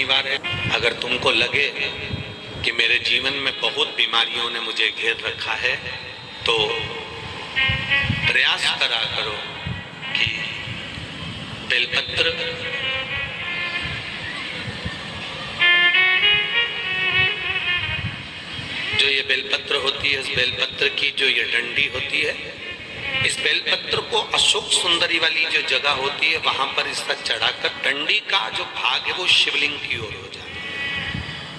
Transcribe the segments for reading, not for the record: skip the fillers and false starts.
शनिवार है। अगर तुमको लगे कि मेरे जीवन में बहुत बीमारियों ने मुझे घेर रखा है तो प्रयास करा करो कि बेलपत्र जो ये बेलपत्र होती है, इस बेलपत्र की जो ये डंडी होती है, इस बेलपत्र को अशोक सुंदरी वाली जो जगह होती है वहां पर इसका चढ़ाकर डंडी का जो भाग है वो शिवलिंग की ओर हो जाए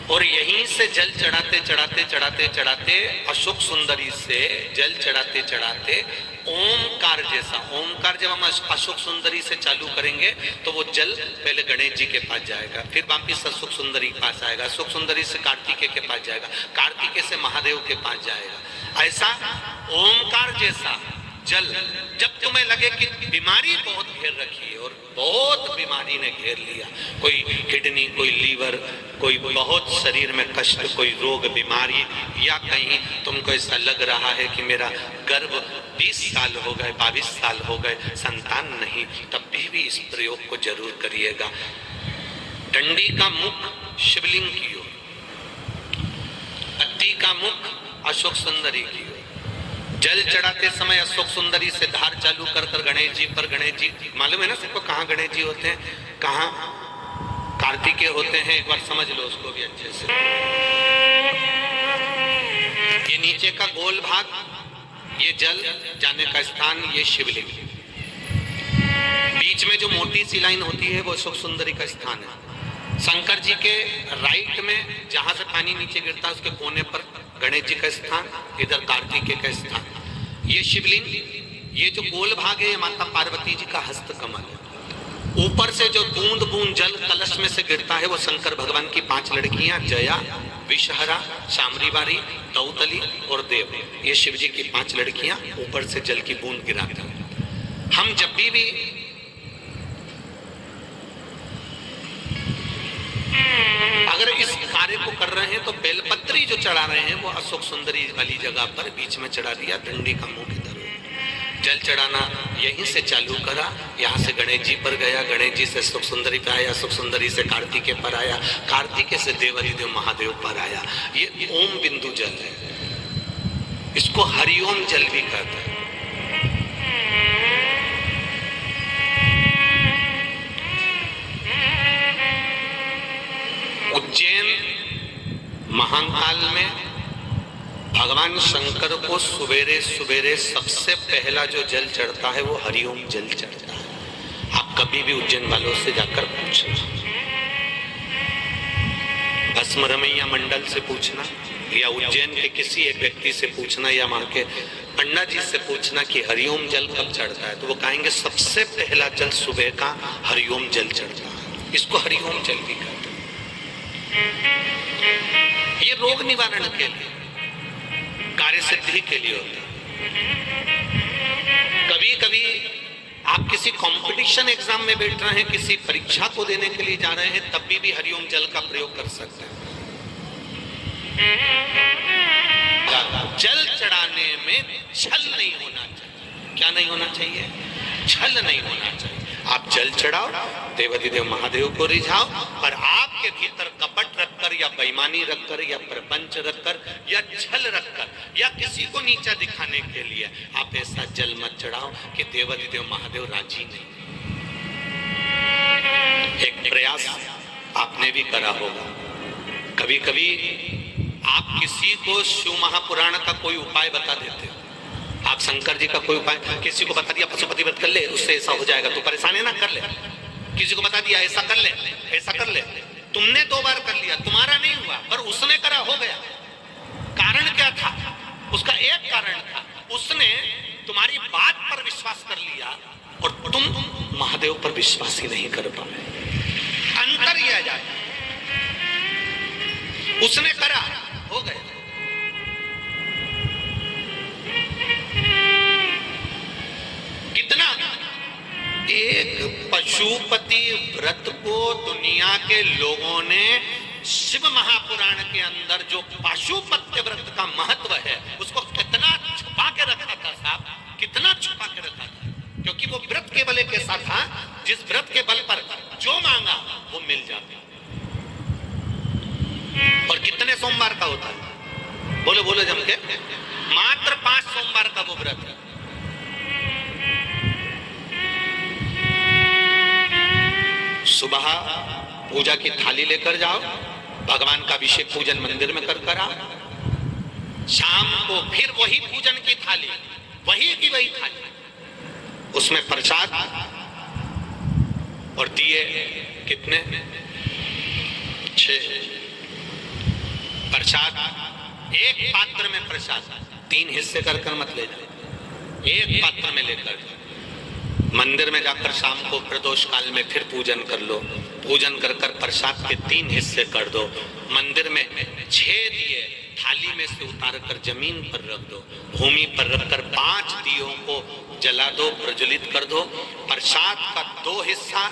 और यहीं से जल चढ़ाते चढ़ाते चढ़ाते चढ़ाते अशोक सुंदरी से जल चढ़ाते चढ़ाते ओमकार जैसा, ओमकार जब हम अशोक सुंदरी से चालू करेंगे तो वो जल पहले गणेश जी के पास जाएगा, फिर वापिस अशोक सुंदरी के पास आएगा, अशोक सुंदरी से कार्तिकेय के पास जाएगा, कार्तिकेय से महादेव के पास जाएगा। ऐसा ओमकार जैसा जल जब तुम्हें लगे कि बीमारी बहुत घेर रखी है और बहुत बीमारी ने घेर लिया, कोई किडनी, कोई लीवर, कोई बहुत शरीर में कष्ट, कोई रोग बीमारी, या कहीं तुमको ऐसा लग रहा है कि मेरा गर्भ 20 साल हो गए, 22 साल हो गए, संतान नहीं, तब भी इस प्रयोग को जरूर करिएगा। डंडी का मुख शिवलिंग की ओर, पत्ती का मुख अशोक सुंदरी की ओर। जल चढ़ाते समय अशोक सुंदरी से धार चालू कर कर गणेश जी पर, गणेश जी मालूम है ना सबको कहाँ गणेश जी होते हैं, कहाँ कार्तिकेय होते हैं, एक बार समझ लो उसको भी अच्छे से। ये नीचे का गोल भाग, ये जल जाने का स्थान, ये शिवलिंग। बीच में जो मोटी सी लाइन होती है वो अशोक सुंदरी का स्थान है। शंकर जी के राइट में जहां से पानी नीचे गिरता है उसके कोने पर गणेश जी का स्थान, इधर कार्तिकेय का स्थान। ये शिवलिंग, ये जो गोल भाग है माता पार्वती जी का हस्त कमल है। ऊपर से जो बूंद बूंद जल कलश में से गिरता है वो शंकर भगवान की 5 लड़कियां, जया, विषहरा, शामरीवारी, दौतली और देव, ये शिव जी की 5 लड़कियां ऊपर से जल की बूंद गिराती हैं। हम जब भी अगर इस कार्य को कर रहे हैं तो बेलपत्री जो चढ़ा रहे हैं वो अशोक सुंदरी वाली जगह पर बीच में चढ़ा दिया, डंडी का मुंह की तरफ। जल चढ़ाना यहीं से चालू करा, यहाँ से गणेश जी पर गया, गणेश जी से अशोक सुंदरी पर आया, अशोक सुंदरी से कार्तिकेय पर आया, कार्तिकेय से देवाधिदेव महादेव पर आया। ये ओम बिंदु जल है, इसको हरिओम जल भी कहते हैं। उज्जैन महाकाल में भगवान शंकर को सुबेरे सुबेरे सबसे पहला जो जल चढ़ता है वो हरिओम जल चढ़ता है। आप कभी भी उज्जैन वालों से जाकर पूछना, भस्म रमैया मंडल से पूछना या उज्जैन के किसी एक व्यक्ति से पूछना या वहां के पंडा जी से पूछना कि हरिओम जल कब चढ़ता है, तो वो कहेंगे सबसे पहला जल सुबह का हरिओम जल चढ़ता है। इसको हरिओम जल भी कहते हैं। ये रोग निवारण के लिए, कार्य सिद्धि के लिए होता है। कभी कभी आप किसी कंपटीशन एग्जाम में बैठ रहे हैं, किसी परीक्षा को देने के लिए जा रहे हैं, तब भी हरिओम जल का प्रयोग कर सकते हैं। जल चढ़ाने में छल नहीं होना चाहिए। क्या नहीं होना चाहिए? छल नहीं होना चाहिए। आप जल चढ़ाओ, देवाधिदेव महादेव को रिझाओ, पर आपके भीतर कपट रखकर या बेईमानी रखकर या प्रपंच रखकर या छल रखकर या किसी को नीचा दिखाने के लिए आप ऐसा जल मत चढ़ाओ कि देवाधिदेव महादेव राजी नहीं। एक प्रयास आपने भी करा होगा, कभी कभी आप किसी को शिव महापुराण का कोई उपाय बता देते हो। आप शंकर जी का कोई उपाय किसी को बता दिया, पशुपति व्रत कर ले, उससे ऐसा हो जाएगा, तू परेशान है ना, कर ले। किसी को बता दिया ऐसा कर ले, ऐसा कर ले। तुमने 2 बार कर लिया, तुम्हारा नहीं हुआ, पर उसने करा, हो गया। कारण क्या था? उसका एक कारण था, उसने तुम्हारी बात पर विश्वास कर लिया और तुम महादेव पर विश्वास ही नहीं कर पाए। अंतर यह जाए, उसने करा, हो गया। कितना? एक पशुपति व्रत को दुनिया के लोगों ने शिव महापुराण के अंदर जो पशुपति व्रत का महत्व है उसको कितना छुपा के रखा था साहब, कितना छुपा के रखा था। क्योंकि वो व्रत केवल एक ऐसा था जिस व्रत के बल पर जो मांगा वो मिल जाता। और कितने सोमवार का होता है? बोलो बोलो जम के। मात्र 5 सोमवार का वो व्रत है। सुबह पूजा की थाली लेकर जाओ, भगवान का अभिषेक पूजन मंदिर में कर कर आओ। शाम को फिर वही पूजन की थाली, वही की वही थाली, उसमें प्रसाद और दिए कितने? 6 प्रसाद। एक पात्र में प्रसाद, 3 हिस्से कर कर मत ले जाओ, एक पात्र में लेकर जाओ। मंदिर में जाकर शाम को प्रदोष काल में फिर पूजन कर लो। पूजन कर कर प्रसाद के 3 हिस्से कर दो। मंदिर में 6 दिए थाली में से उतार कर जमीन पर रख दो। भूमि पर रखकर 5 दियों को जला दो, प्रज्वलित कर दो। प्रसाद का 2 हिस्सा,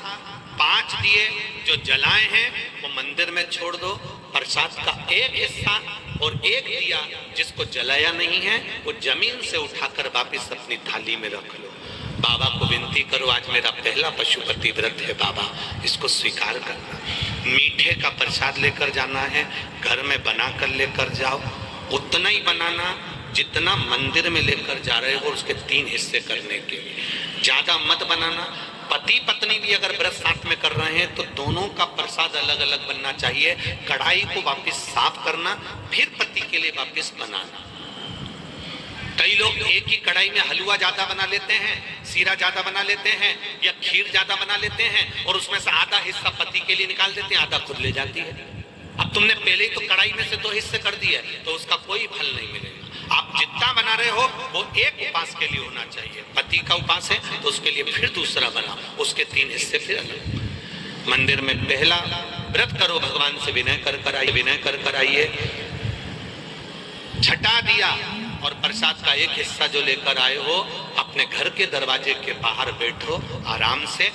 5 दिए जो जलाए हैं वो मंदिर में छोड़ दो। प्रसाद का 1 हिस्सा और 1 दिया जिसको जलाया नहीं है वो जमीन से उठाकर वापिस अपनी थाली में रख लो। बाबा को विनती करो, आज मेरा पहला पशुपति व्रत है बाबा, इसको स्वीकार करना। मीठे का प्रसाद लेकर जाना है, घर में बना कर लेकर जाओ। उतना ही बनाना जितना मंदिर में लेकर जा रहे हो, उसके 3 हिस्से करने के लिए। ज्यादा मत बनाना। पति पत्नी भी अगर व्रत साथ में कर रहे हैं तो दोनों का प्रसाद अलग अलग बनना चाहिए। कढ़ाई को वापस साफ करना, फिर पति के लिए वापस बनाना। कई लोग एक ही कढ़ाई में हलवा ज्यादा बना लेते हैं, सीरा ज्यादा बना लेते हैं या खीर ज्यादा बना लेते हैं और उसमें से आधा हिस्सा पति के लिए निकाल देते हैं, आधा खुद ले जाती है। अब तुमने पहले ही तो कढ़ाई में से 2 हिस्से कर दिए तो उसका कोई फल नहीं मिलेगा। आप जितना बना रहे हो वो एक उपास के लिए होना चाहिए। पति का उपास है तो उसके लिए फिर दूसरा बनाओ, उसके 3 हिस्से फिर अलग। मंदिर में पहला व्रत करो, भगवान से विनय कर कर आइए। छठा दिया और प्रसाद का 1 हिस्सा जो लेकर आए हो, अपने घर के दरवाजे के बाहर बैठो आराम से।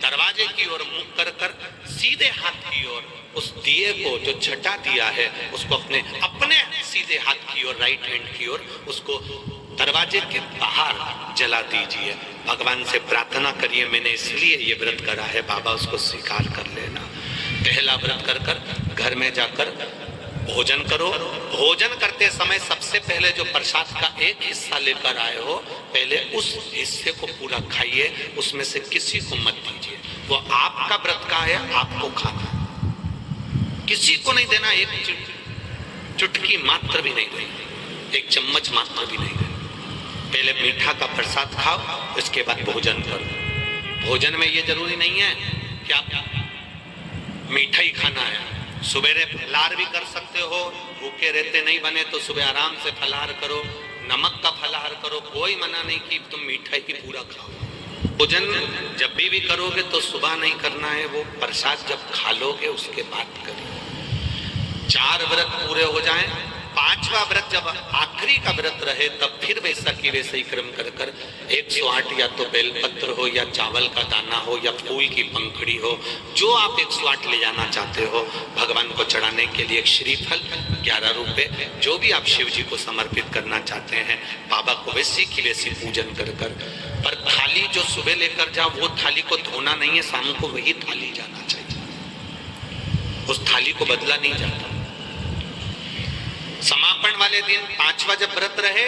दरवाजे की ओर मुख कर कर सीधे हाथ की ओर उस दिए को जो छठा दिया है उसको अपने सीधे हाथ की ओर, राइट हैंड की ओर, उसको दरवाजे के बाहर जला दीजिए। भगवान से प्रार्थना करिए, मैंने इसलिए ये व्रत करा है बाबा, उसको स्वीकार कर लेना। पहला व्रत कर कर घर में जाकर भोजन करो। भोजन करते समय सबसे पहले जो प्रसाद का 1 हिस्सा लेकर आए हो, पहले उस हिस्से को पूरा खाइए, उसमें से किसी को मत दीजिए। वो आपका व्रत का है, आपको खाना, किसी को नहीं देना। एक चुटकी मात्र भी नहीं देना, 1 चम्मच मात्र भी नहीं देना। पहले मीठा का प्रसाद खाओ, इसके बाद भोजन करो। भोजन में ये जरूरी नहीं है कि आप मीठा ही खाना है। सुबेरे फलाहार भी कर सकते हो, भूखे रहते नहीं बने तो सुबह आराम से फलाहार करो, नमक का फलाहार करो, कोई मना नहीं कि तुम मीठा ही पूरा खाओ। भोजन जब भी करोगे तो सुबह नहीं करना है, वो प्रसाद जब खा लोगे उसके बाद करिए। 4 व्रत पूरे हो जाएं, 5वां व्रत जब आखिरी का व्रत रहे तब फिर वैसा की वैसा ही क्रम कर कर 108 या तो बेलपत्र हो या चावल का दाना हो या फूल की पंखड़ी हो, जो आप 108 ले जाना चाहते हो भगवान को चढ़ाने के लिए। 1 श्रीफल 11 रुपए, जो भी आप शिव जी को समर्पित करना चाहते हैं, बाबा को वैसी की वैसी पूजन कर कर। पर थाली जो सुबह लेकर जाओ वो थाली को धोना नहीं है, शाम को वही थाली जाना चाहिए, उस थाली को बदला नहीं जाता। समापन वाले दिन 5वां जब व्रत रहे,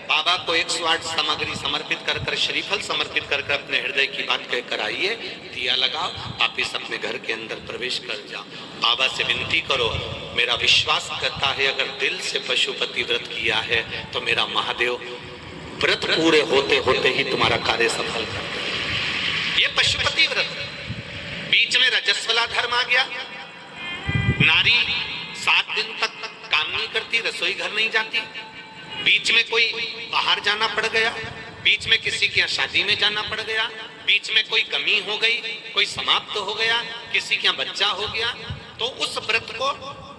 बाबा को 108 सामग्री समर्पित कर कर, श्रीफल समर्पित कर कर अपने हृदय की बात कहकर आइए, दिया लगाओ, वापिस अपने घर के अंदर प्रवेश कर जाओ। बाबा से विनती करो, मेरा विश्वास करता है अगर दिल से पशुपति व्रत किया है तो मेरा महादेव व्रत पूरे होते होते ही तुम्हारा कार्य सफल कर दे। ये पशुपति व्रत। बीच में रजस्वला धर्म आ गया, नारी 7 दिन तक काम नहीं करती, रसोई घर नहीं जाती। बीच में कोई बाहर जाना पड़ गया, बीच में किसी के यहाँ शादी में जाना पड़ गया, बीच में कोई कमी हो गई, कोई समाप्त हो गया, किसी के यहाँ बच्चा हो गया, तो उस व्रत को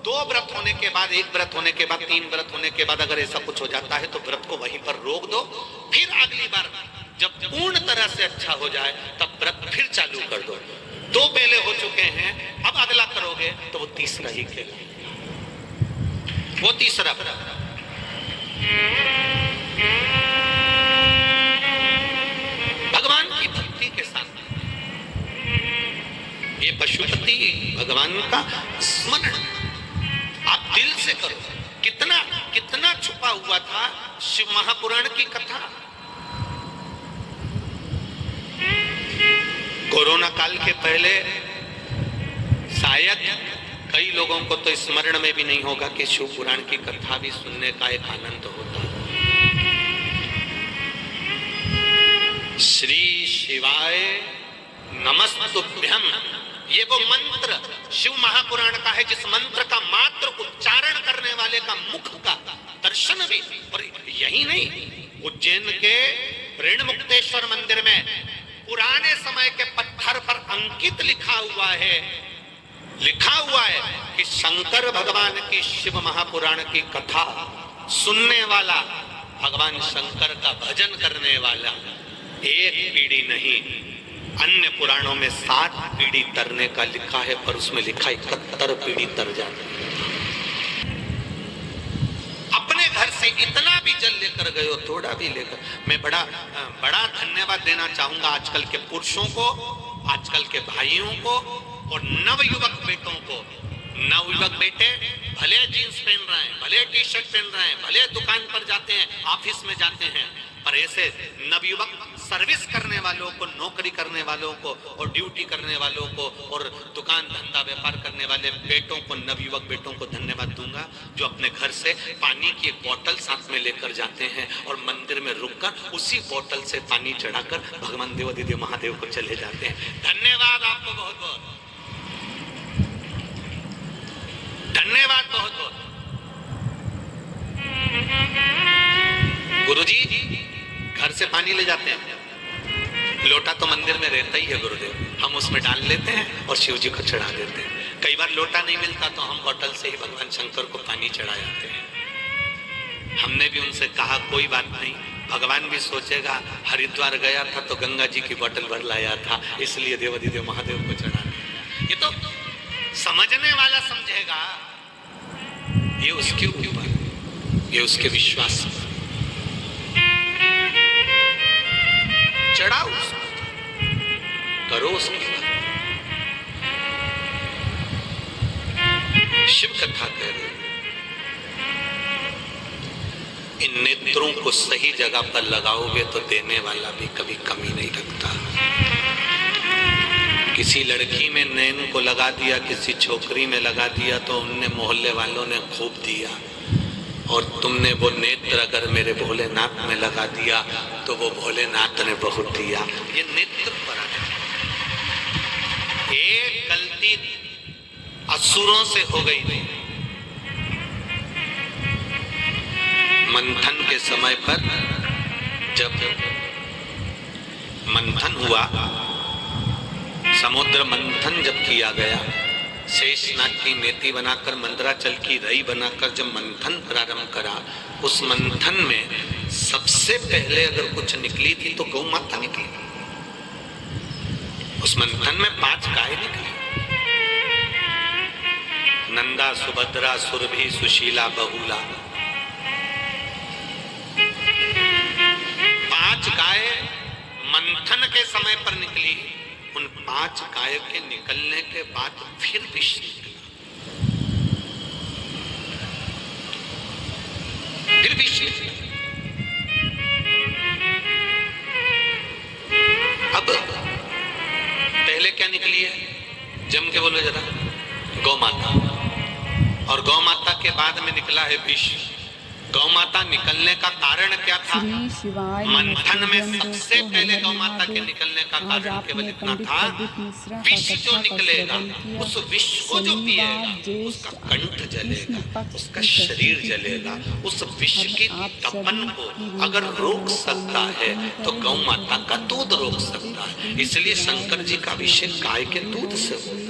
2 व्रत होने के बाद, 1 व्रत होने के बाद, 3 व्रत होने के बाद अगर ऐसा कुछ हो जाता है तो व्रत को वहीं पर रोक दो। फिर अगली बार जब पूर्ण तरह से अच्छा हो जाए तब व्रत फिर चालू कर दो। 2 पहले हो चुके हैं, अब अगला करोगे तो वो तीसरा ही कहलाएगा, वो तीसरा व्रत। भगवान की भक्ति के साथ ये पशुपति भगवान का स्मरण, आप दिल से करो। कितना कितना छुपा हुआ था शिव महापुराण की कथा। कोरोना काल के पहले शायद कई लोगों को तो स्मरण में भी नहीं होगा कि शिव पुराण की कथा भी सुनने का एक आनंद होता है। श्री शिवाय नमस्तुभ्यम, ये वो मंत्र शिव महापुराण का है जिस मंत्र का मात्र उच्चारण करने वाले का मुख का दर्शन भी। और यही नहीं, उज्जैन के ऋणमुक्तेश्वर मंदिर में पुराने समय के पत्थर पर अंकित लिखा हुआ है कि शंकर भगवान की शिव महापुराण की कथा सुनने वाला, भगवान शंकर का भजन करने वाला एक पीढ़ी नहीं, अन्य पुराणों में 7 पीढ़ी तरने का लिखा है, पर उसमें लिखा 71 पीढ़ी तर जाती है। अपने घर से इतना भी जल लेकर गए हो, थोड़ा भी लेकर। मैं बड़ा धन्यवाद देना चाहूंगा आजकल के पुरुषों को, आजकल के भाइयों को और नवयुवक बेटों को। नवयुवक बेटे भले जींस पहन रहे हैं, भले टी शर्ट पहन रहे हैं, भले दुकान पर जाते हैं, ऑफिस में जाते हैं, पर ऐसे नवयुवक सर्विस करने वालों को, नौकरी करने वालों को और ड्यूटी करने वालों को और दुकान धंधा व्यापार करने वाले बेटों को, नवयुवक बेटों को धन्यवाद दूंगा जो अपने घर से पानी की एक बोतल साथ में लेकर जाते हैं और मंदिर में रुककर उसी बोतल से पानी चढ़ाकर भगवान देवादिदेव महादेव को चले जाते हैं। धन्यवाद आपको बहुत बहुत, धन्यवाद बहुत बहुत। गुरुजी घर से पानी ले जाते हैं, लोटा तो मंदिर में रहता ही है गुरुदेव, हम उसमें डाल लेते हैं और शिव जी को चढ़ा देते हैं। कई बार लोटा नहीं मिलता तो हम बोतल से ही भगवान शंकर को पानी चढ़ा जाते हैं। हमने भी उनसे कहा कोई बात नहीं, भगवान भी सोचेगा हरिद्वार गया था तो गंगा जी की बोतल भर लाया था, इसलिए देवादिदेव महादेव को चढ़ा दिया। ये तो समझने वाला समझेगा, ये उसके ऊपर, ये उसके विश्वास पर। चढ़ाओ उसको, करो उसकी बात। शिव कथा कह रहे, इन नेत्रों को सही जगह पर लगाओगे तो देने वाला भी कभी कमी नहीं रखता। किसी लड़की में नैन को लगा दिया, किसी छोकरी में लगा दिया तो उनने मोहल्ले वालों ने खूब दिया, और तुमने वो नेत्र अगर मेरे भोलेनाथ में लगा दिया तो वो भोलेनाथ ने बहुत दिया। ये नेत्र पर एक गलती असुरों से हो गई थी। मंथन के समय पर जब मंथन हुआ, समुद्र मंथन जब किया गया, शेषनाग की नेति बनाकर, मंदराचल की रई बनाकर जब मंथन प्रारंभ करा, उस मंथन में सबसे पहले अगर कुछ निकली थी तो गौ माता निकली। उस मंथन में 5 गाय निकली, नंदा, सुभद्रा, सुरभि, सुशीला, बहुला। 5 गाय मंथन के समय पर निकली। उन 5 गाय के निकलने के बाद फिर विष निकला, फिर विष निकला। अब पहले क्या निकली है, जम के बोलो जरा, गौ माता, और गौ माता के बाद में निकला है विष। गौ माता निकलने का कारण क्या था? मंथन में सबसे पहले गौ माता के निकलने का कारण केवल इतना था, विष जो निकलेगा उस विष को जो पिएगा उसका कंठ जलेगा, उसका शरीर जलेगा। उस विष की तपन को अगर रोक सकता है तो गौ माता का दूध रोक सकता है। इसलिए शंकर जी का अभिषेक गाय के दूध से हो।